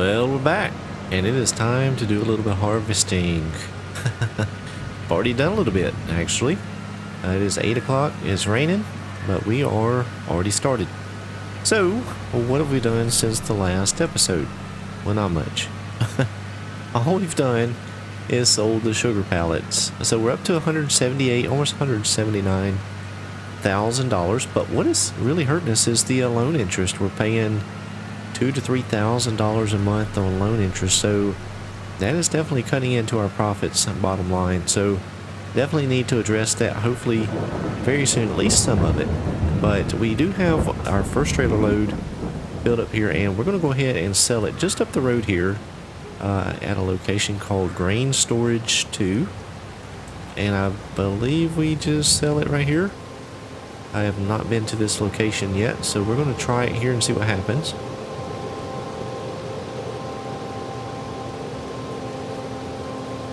Well, we're back, and it is time to do a little bit of harvesting. I've already done a little bit, actually. It is 8 o'clock, it's raining, but we are already started. So, what have we done since the last episode? Well, not much. All we've done is sold the sugar pallets. So we're up to 178, almost $179,000. But what is really hurting us is the loan interest. We're paying $2,000 to $3,000 a month on loan interest. So that is definitely cutting into our profits, bottom line. So definitely need to address that, hopefully very soon, at least some of it. But we do have our first trailer load built up here, and we're going to go ahead and sell it just up the road here at a location called Grain Storage 2. And I believe we just sell it right here. I have not been to this location yet, so we're going to try it here and see what happens.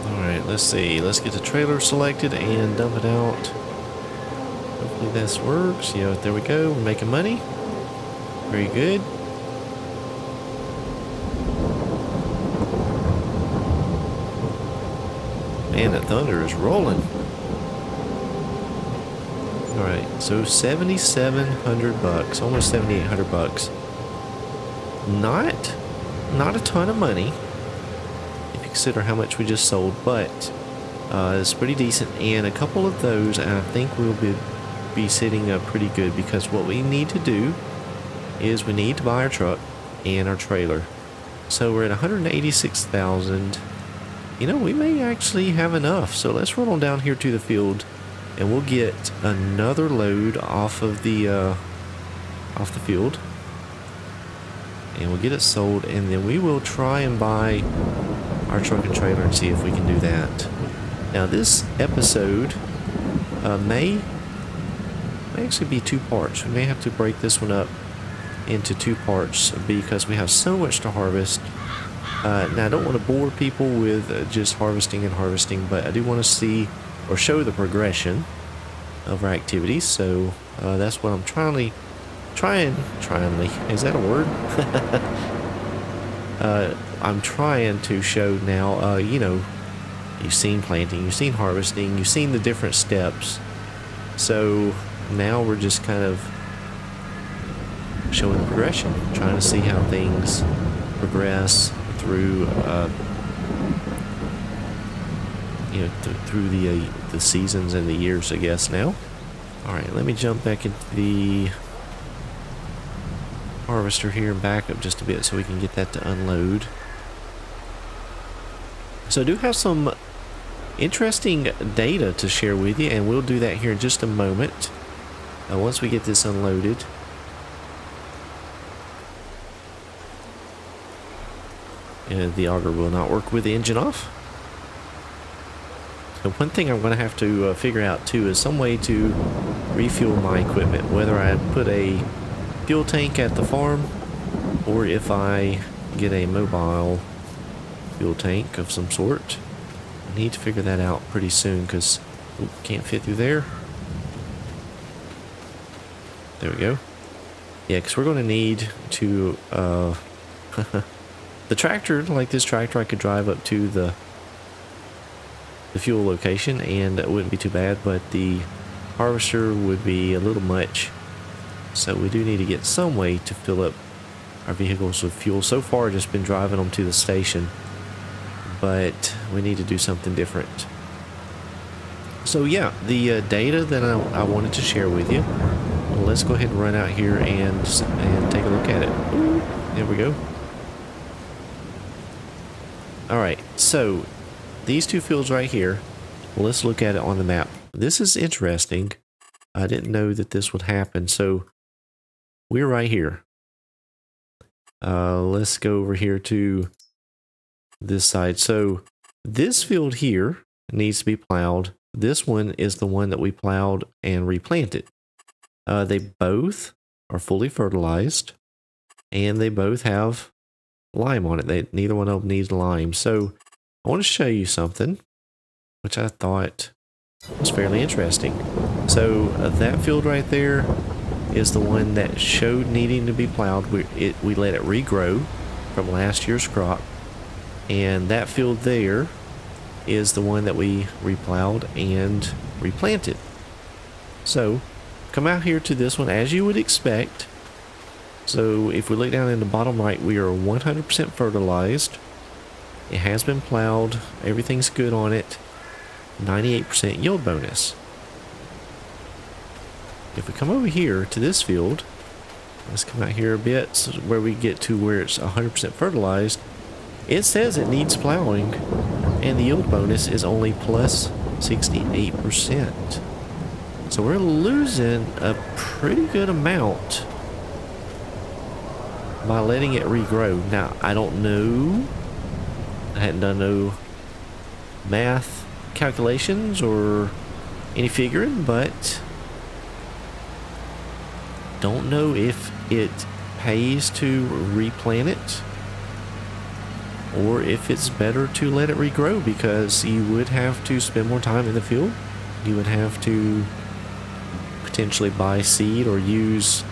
Alright, let's see. Let's get the trailer selected and dump it out. Hopefully this works. Yeah, there we go. We're making money. Very good. Man, that thunder is rolling. Alright, so 7,700 bucks, almost 7,800 bucks. Not a ton of money if you consider how much we just sold, but it's pretty decent. And a couple of those, I think we'll be sitting up pretty good, because what we need to do is we need to buy our truck and our trailer. So we're at 186,000. You know, we may actually have enough. So let's roll on down here to the field, and we'll get another load off of the field, and we'll get it sold, and then we will try and buy our truck and trailer and see if we can do that. Now this episode may actually be two parts. We may have to break this one up into two parts because we have so much to harvest. Now I don't want to bore people with just harvesting and harvesting, but I do want to see or show the progression of our activities. So that's what I'm trying, is that a word? I'm trying to show now, you know, you've seen planting, you've seen harvesting, you've seen the different steps. So now we're just kind of showing the progression, trying to see how things progress through you know, through the seasons and the years, I guess. Now, all right, let me jump back into the harvester here and back up just a bit so we can get that to unload. So I do have some interesting data to share with you, and we'll do that here in just a moment once we get this unloaded. And the auger will not work with the engine off. So one thing I'm going to have to figure out too is some way to refuel my equipment, whether I put a fuel tank at the farm or if I get a mobile fuel tank of some sort. I need to figure that out pretty soon, because can't fit through there. There we go. Yeah, because we're going to need to the tractor, like this tractor, I could drive up to the fuel location and it wouldn't be too bad, but the harvester would be a little much. So we do need to get some way to fill up our vehicles with fuel. So far I've just been driving them to the station, but we need to do something different. So yeah, the data that I wanted to share with you, let's go ahead and run out here and take a look at it. Ooh, there we go. Alright, so these two fields right here, let's look at it on the map. This is interesting. I didn't know that this would happen. So we're right here. Let's go over here to this side. So this field here needs to be plowed. This one is the one that we plowed and replanted. They both are fully fertilized, and they both have lime on it. Neither one of them needs lime. So I want to show you something which I thought was fairly interesting. So that field right there is the one that showed needing to be plowed. We let it regrow, from last year's crop. And that field there is the one that we replowed and replanted. So come out here to this one as you would expect. So if we look down in the bottom right, we are 100% fertilized. It has been plowed. Everything's good on it. 98% yield bonus. If we come over here to this field, let's come out here a bit so where we get to where it's 100% fertilized. It says it needs plowing, and the yield bonus is only plus 68%. So we're losing a pretty good amount by letting it regrow. Now, I don't know. I hadn't done no math calculations or any figuring, but don't know if it pays to replant it or if it's better to let it regrow, because you would have to spend more time in the field. You would have to potentially buy seed or use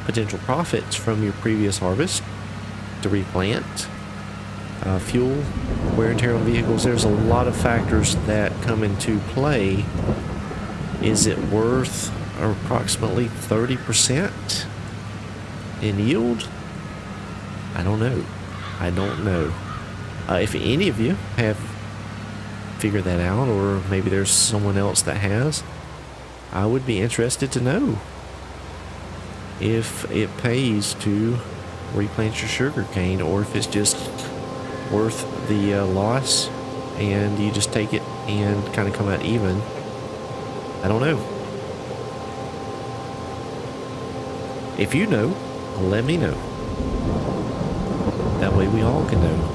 potential profits from your previous harvest to replant. Fuel, wear and tear on vehicles, there's a lot of factors that come into play. Is it worth approximately 30% in yield? I don't know. I don't know. If any of you have figured that out, or maybe there's someone else that has, I would be interested to know if it pays to replant your sugar cane, or if it's just worth the loss and you just take it and kind of come out even. I don't know. If you know, let me know. That way we all can know.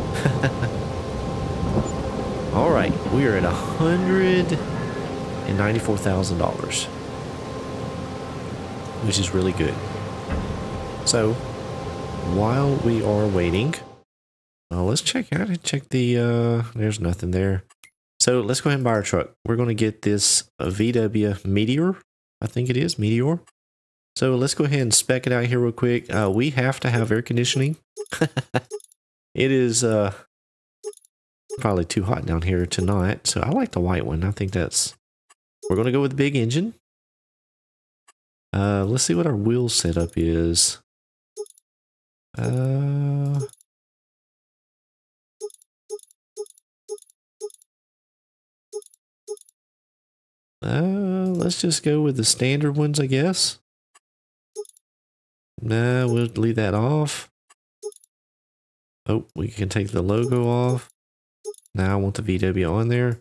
All right, we are at $194,000, which is really good. So while we are waiting, let's check out and check the, there's nothing there. So let's go ahead and buy our truck. We're going to get this VW Meteor. I think it is Meteor. So let's go ahead and spec it out here real quick. We have to have air conditioning. It is probably too hot down here tonight. So I like the white one. I think that's, we're going to go with the big engine. Let's see what our wheel setup is. Let's just go with the standard ones, I guess. Nah, we'll leave that off. Oh, we can take the logo off. Now I want the VW on there.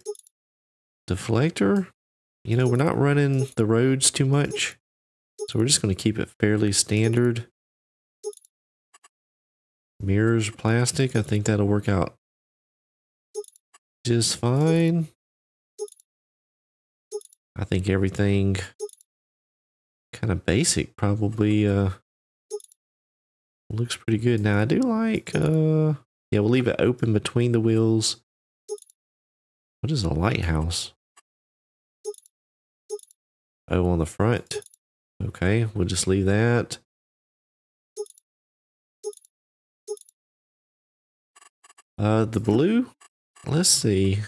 Deflector. You know, we're not running the roads too much, so we're just going to keep it fairly standard. Mirrors, plastic. I think that'll work out just fine. I think everything kind of basic probably looks pretty good. Now I do like yeah, we'll leave it open between the wheels. What is a lighthouse? Oh, on the front. Okay, we'll just leave that. The blue, let's see.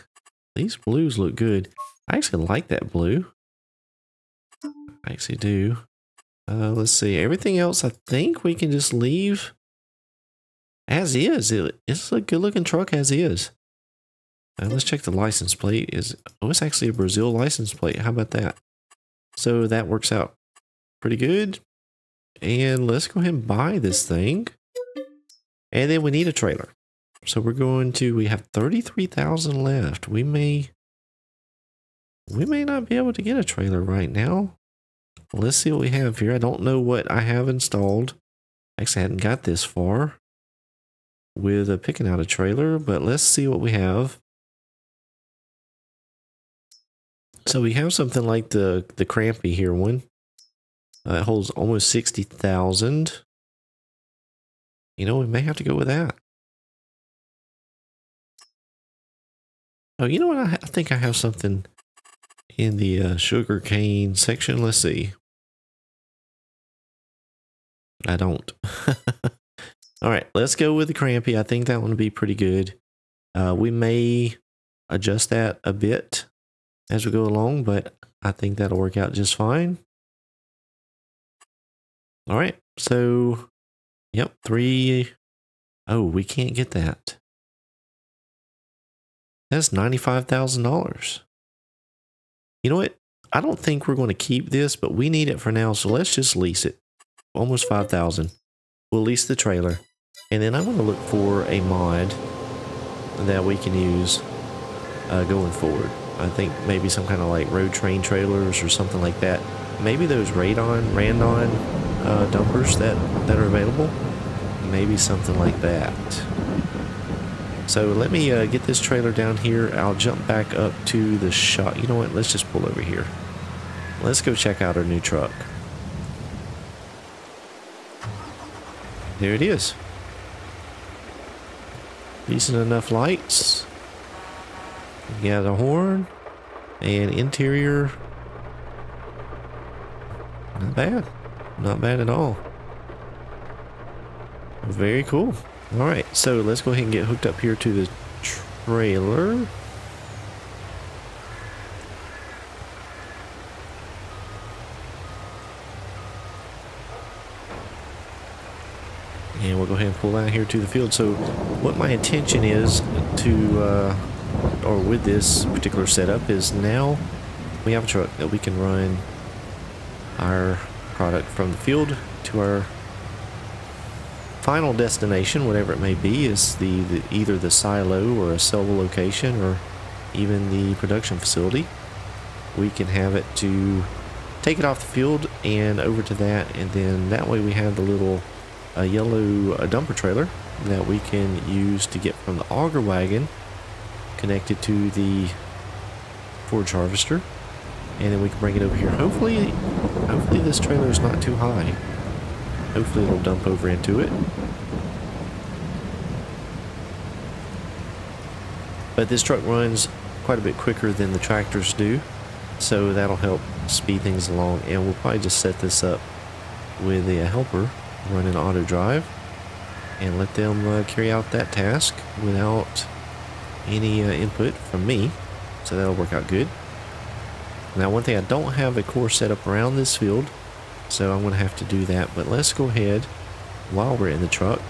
These blues look good. I actually like that blue. I actually do. Let's see. Everything else, I think we can just leave as is. It's a good looking truck as is. Let's check the license plate. Oh, it's actually a Brazil license plate. How about that? So that works out pretty good. And let's go ahead and buy this thing. And then we need a trailer. So we're going to, we have 33,000 left. We may not be able to get a trailer right now. Let's see what we have here. I don't know what I have installed. Actually, I hadn't got this far with picking out a trailer, but let's see what we have. So we have something like the Crampy here one. It holds almost 60,000. You know, we may have to go with that. Oh, you know what? I think I have something in the sugar cane section. Let's see. I don't. All right, let's go with the Crampy. I think that one would be pretty good. We may adjust that a bit as we go along, but I think that'll work out just fine. All right, so, yep, 3. Oh, we can't get that. That's $95,000. You know what? I don't think we're going to keep this, but we need it for now, so let's just lease it. Almost 5,000. We'll lease the trailer, and then I'm going to look for a mod that we can use going forward. I think maybe some kind of like road train trailers or something like that. Maybe those Randon dumpers that are available. Maybe something like that. So let me get this trailer down here. I'll jump back up to the shop. You know what? Let's just pull over here. Let's go check out our new truck. There it is. Decent enough lights. We got a horn and interior. Not bad. Not bad at all. Very cool. Alright, so let's go ahead and get hooked up here to the trailer. And we'll go ahead and pull down here to the field. So what my intention is to, or with this particular setup, is now we have a truck that we can run our product from the field to our final destination, whatever it may be, is either the silo or a solo location or even the production facility. We can have it to take it off the field and over to that, and then that way we have the little yellow dumper trailer that we can use to get from the auger wagon connected to the forage harvester, and then we can bring it over here. Hopefully this trailer is not too high. Hopefully it'll dump over into it. But this truck runs quite a bit quicker than the tractors do, so that'll help speed things along. And we'll probably just set this up with a helper running auto drive and let them carry out that task without any input from me. So that'll work out good. Now, one thing, I don't have a course set up around this field, so I'm going to have to do that. But let's go ahead, while we're in the truck,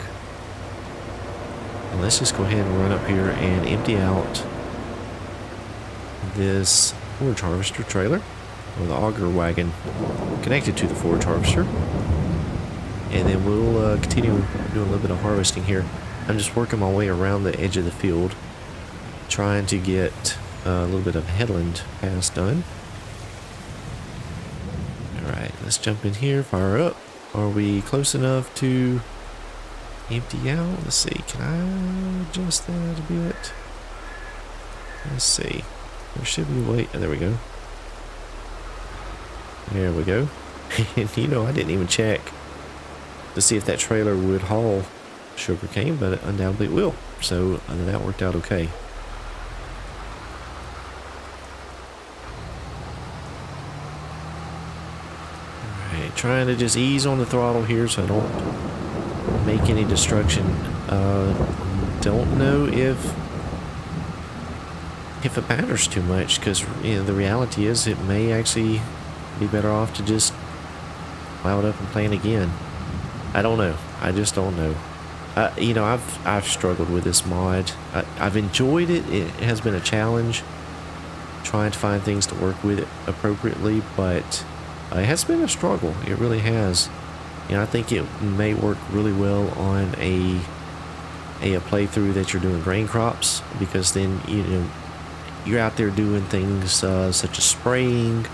and let's just go ahead and run up here and empty out this forage harvester trailer, or the auger wagon connected to the forage harvester. And then we'll continue doing a little bit of harvesting here. I'm just working my way around the edge of the field, trying to get a little bit of headland pass done. Alright, let's jump in here, fire up. Are we close enough to empty out? Let's see, can I adjust that a bit? Let's see. There should be a way. Oh, there we go. There we go. And you know, I didn't even check to see if that trailer would haul sugarcane, but undoubtedly it will. So that worked out okay. Alright, trying to just ease on the throttle here so I don't make any destruction. Don't know if it matters too much, because you know, the reality is it may actually be better off to just plow it up and plant again. I don't know. I just don't know. You know, I've struggled with this mod. I've enjoyed it. It has been a challenge trying to find things to work with it appropriately, but it has been a struggle. It really has. You know, I think it may work really well on a playthrough that you're doing grain crops, because then you know you're out there doing things such as spraying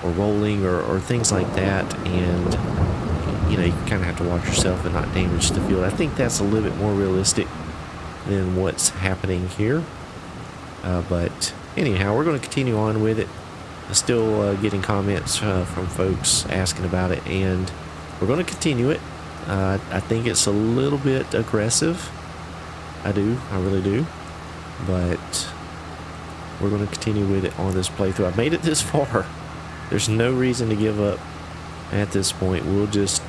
or rolling or things like that, and you know, you kind of have to watch yourself and not damage the field. I think that's a little bit more realistic than what's happening here. But anyhow, we're going to continue on with it. Still getting comments from folks asking about it, and we're going to continue it. I think it's a little bit aggressive. I really do. But we're going to continue with it on this playthrough. I've made it this far. There's no reason to give up at this point. We'll just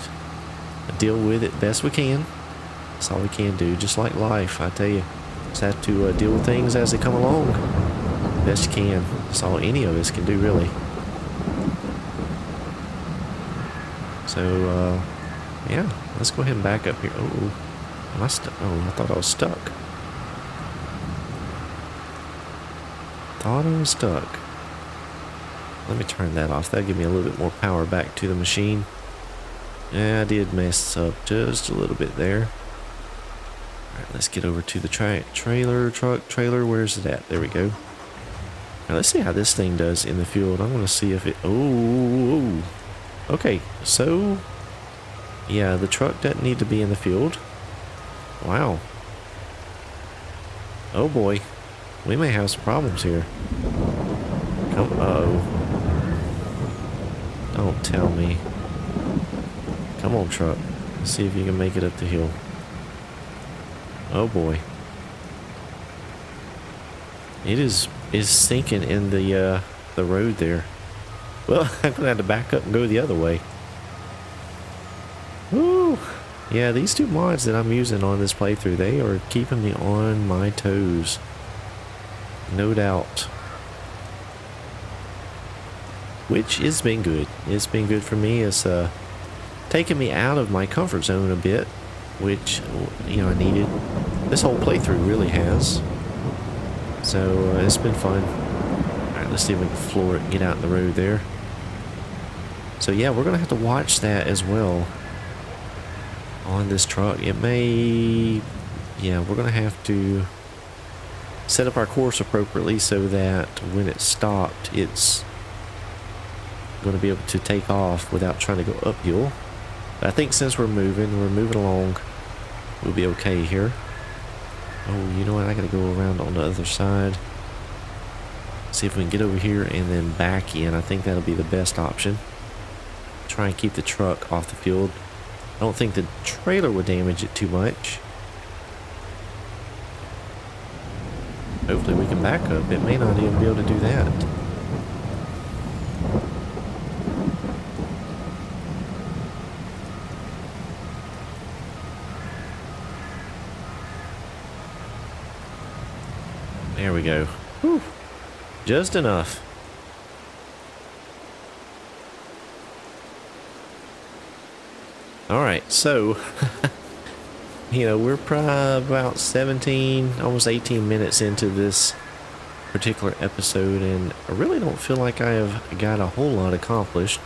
deal with it best we can That's all we can do. Just like life, I tell you. Just have to deal with things as they come along. Best you can. That's all any of us can do, really. So, yeah. Let's go ahead and back up here. Oh, am I stuck? Oh, I thought I was stuck. Thought I was stuck. Let me turn that off. That'll give me a little bit more power back to the machine. Yeah, I did mess up just a little bit there. Alright, let's get over to the trailer. Where's it at? There we go. Now let's see how this thing does in the field. I'm going to see if it... Oh, okay. So, yeah, the truck doesn't need to be in the field. Wow. Oh boy. We may have some problems here. Uh-oh. Don't tell me. Come on, truck. Let's see if you can make it up the hill. Oh boy. It is sinking in the road there. Well, I'm gonna have to back up and go the other way. Woo! Yeah, these two mods that I'm using on this playthrough, they are keeping me on my toes. No doubt. Which has been good. It's been good for me. It's taken me out of my comfort zone a bit, which, you know, I needed. This whole playthrough really has. So it's been fun. Alright, let's see if we can floor it and get out in the road there. So yeah, we're gonna have to watch that as well on this truck. It may, yeah, we're gonna have to set up our course appropriately so that when it's stopped, it's going to be able to take off without trying to go uphill. But I think since we're moving along, we'll be okay here. Oh, you know what? I got to go around on the other side. See if we can get over here and then back in. I think that'll be the best option. Try and keep the truck off the field. I don't think the trailer would damage it too much. Hopefully we can back up. It may not even be able to do that. There we go. Whew. Just enough. Alright, so you know, we're probably about 17, almost 18 minutes into this particular episode, and I really don't feel like I have got a whole lot accomplished,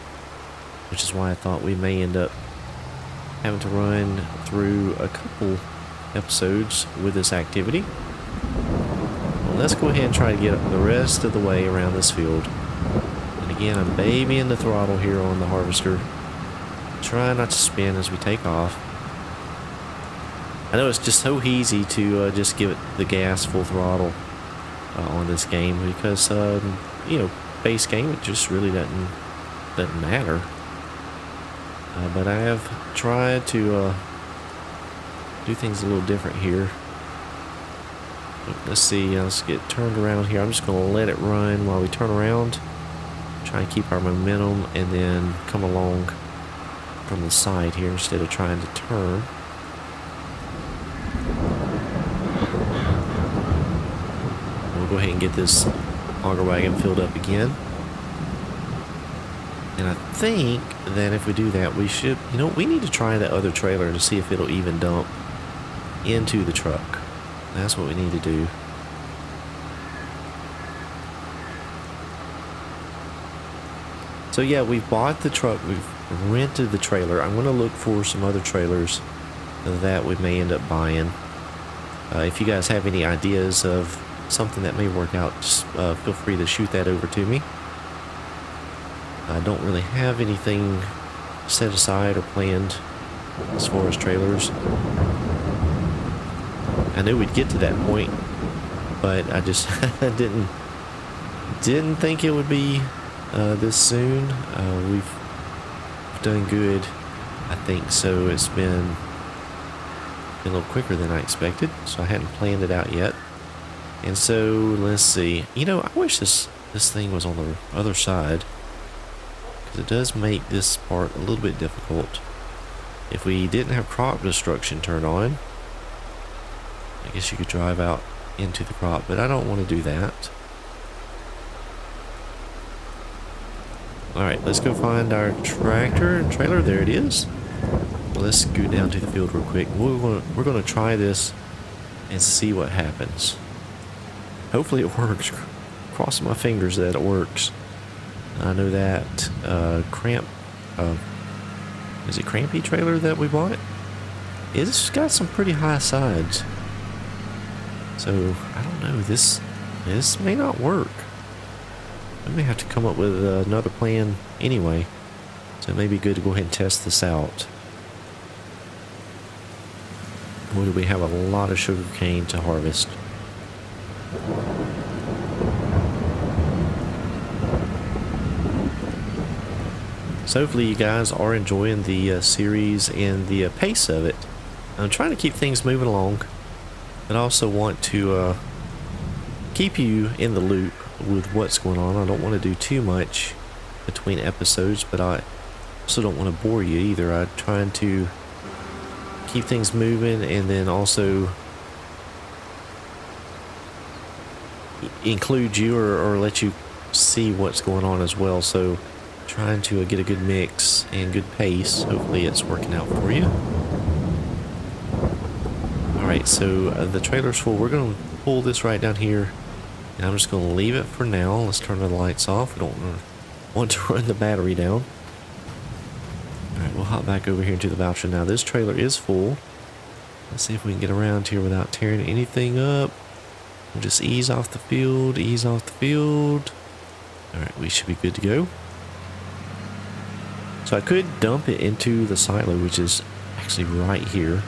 which is why I thought we may end up having to run through a couple episodes with this activity. Well, let's go ahead and try to get the rest of the way around this field. And again, I'm babying the throttle here on the harvester. Try not to spin as we take off. I know it's just so easy to just give it the gas full throttle on this game because, you know, base game, it just really doesn't matter. But I have tried to do things a little different here. Let's see, let's get turned around here. I'm just going to let it run while we turn around. Try and keep our momentum and then come along from the side here instead of trying to turn. We'll go ahead and get this auger wagon filled up again. And I think that if we do that, we should, you know, we need to try that other trailer to see if it'll even dump into the truck. That's what we need to do. So yeah, we've bought the truck, we've rented the trailer. I'm going to look for some other trailers that we may end up buying. If you guys have any ideas of something that may work out, just feel free to shoot that over to me. I don't really have anything set aside or planned as far as trailers. I knew we'd get to that point, but I just didn't think it would be this soon. We've done good, I think, so it's been a little quicker than I expected, so I hadn't planned it out yet. And so let's see, you know, I wish this thing was on the other side, because it does make this part a little bit difficult. If we didn't have crop destruction turned on, I guess you could drive out into the crop, but I don't want to do that. Alright, let's go find our tractor and trailer. There it is. Let's go down to the field real quick. We're gonna try this and see what happens. Hopefully it works. Crossing my fingers that it works. I know that is it Crampy trailer that we bought? It's got some pretty high sides. So I don't know, this may not work. I may have to come up with another plan anyway. So it may be good to go ahead and test this out. Boy, do we have a lot of sugar cane to harvest. So hopefully you guys are enjoying the series and the pace of it. I'm trying to keep things moving along, but I also want to keep you in the loop with what's going on. I don't want to do too much between episodes, but I also don't want to bore you either. I'm trying to keep things moving and then also include you or let you see what's going on as well. So trying to get a good mix and good pace. Hopefully it's working out for you. Alright, so the trailer's full. We're going to pull this right down here. And I'm just going to leave it for now. Let's turn the lights off. We don't want to run the battery down. Alright, we'll hop back over here into the voucher now. This trailer is full. Let's see if we can get around here without tearing anything up. We'll just ease off the field, ease off the field. Alright, we should be good to go. So I could dump it into the silo, which is actually right here.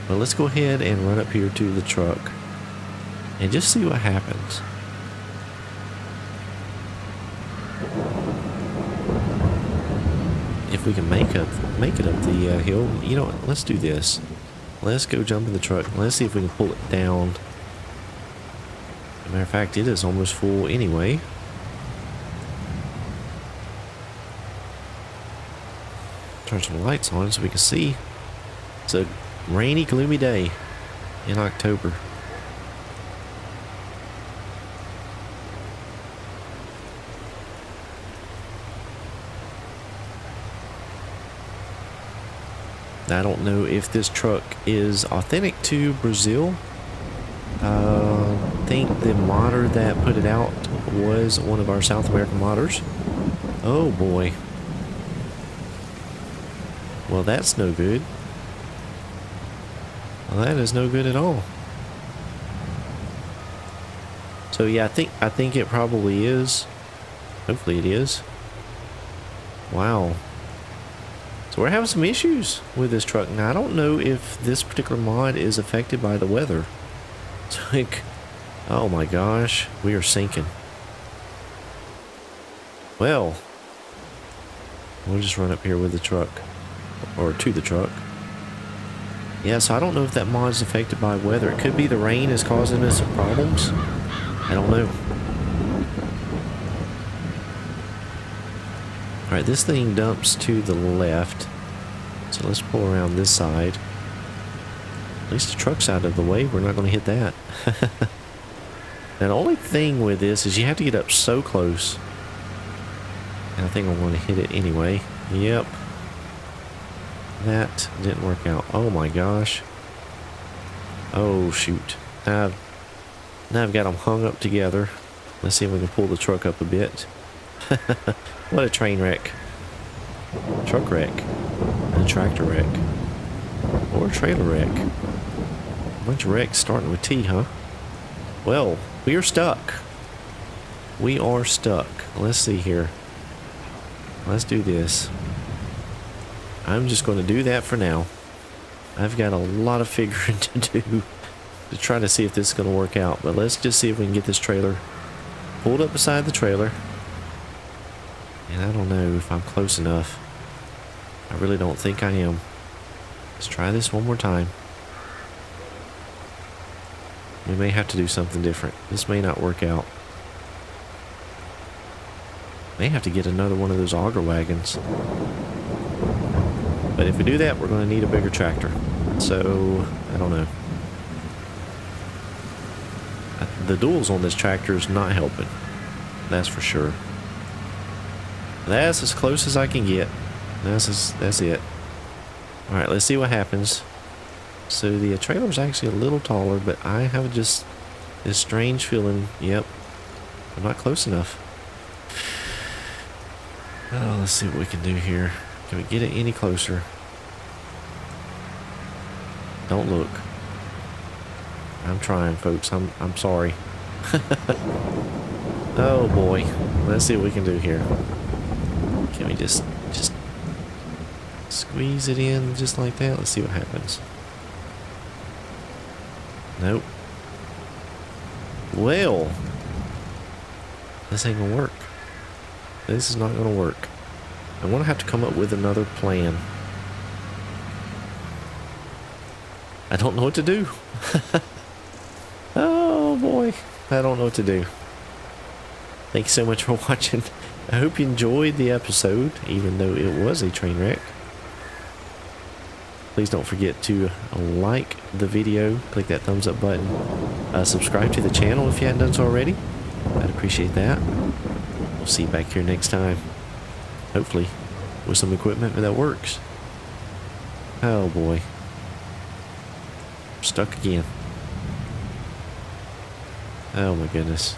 But let's go ahead and run up here to the truck and just see what happens. If we can make it up the hill. You know what? Let's do this. Let's go jump in the truck. Let's see if we can pull it down. As a matter of fact, it is almost full anyway. Turn some lights on so we can see. It's a rainy, gloomy day in October. I don't know if this truck is authentic to Brazil. I think the modder that put it out was one of our South American modders. Oh boy. Well, that's no good. Well, that is no good at all. So yeah, I think it probably is. Hopefully it is. Wow. So we're having some issues with this truck. Now I don't know if this particular mod is affected by the weather. It's like, oh my gosh, we are sinking. Well, we'll just run up here with the truck. Or to the truck. Yeah, so I don't know if that mod is affected by weather. It could be the rain is causing us some problems. I don't know. Alright, this thing dumps to the left. So let's pull around this side. At least the truck's out of the way. We're not going to hit that. Now, the only thing with this is you have to get up so close. And I think I'm going to hit it anyway. Yep. That didn't work out. Oh my gosh. Oh shoot. Now I've got them hung up together. Let's see if we can pull the truck up a bit. What a train wreck. Truck wreck. And a tractor wreck. Or a trailer wreck. A bunch of wrecks starting with T, huh? Well, we are stuck. We are stuck. Let's see here. Let's do this. I'm just going to do that for now. I've got a lot of figuring to do to try to see if this is going to work out. But let's just see if we can get this trailer pulled up beside the trailer. And I don't know if I'm close enough. I really don't think I am. Let's try this one more time. We may have to do something different. This may not work out. May have to get another one of those auger wagons. But if we do that, we're going to need a bigger tractor. So, I don't know. the duals on this tractor is not helping. That's for sure. That's as close as I can get. That's it. All right, let's see what happens. So the trailer is actually a little taller, but I have just this strange feeling. Yep, I'm not close enough. Oh, let's see what we can do here. Can we get it any closer? Don't look. I'm trying, folks. I'm sorry. Oh boy. Let's see what we can do here. Can we just squeeze it in just like that? Let's see what happens. Nope. Well, this ain't gonna work. This is not gonna work. I'm gonna have to come up with another plan. I don't know what to do. Oh boy, I don't know what to do. Thanks so much for watching. I hope you enjoyed the episode, even though it was a train wreck. Please don't forget to like the video, click that thumbs up button, subscribe to the channel if you hadn't done so already. I'd appreciate that. We'll see you back here next time, hopefully with some equipment that works. Oh boy, I'm stuck again. Oh my goodness.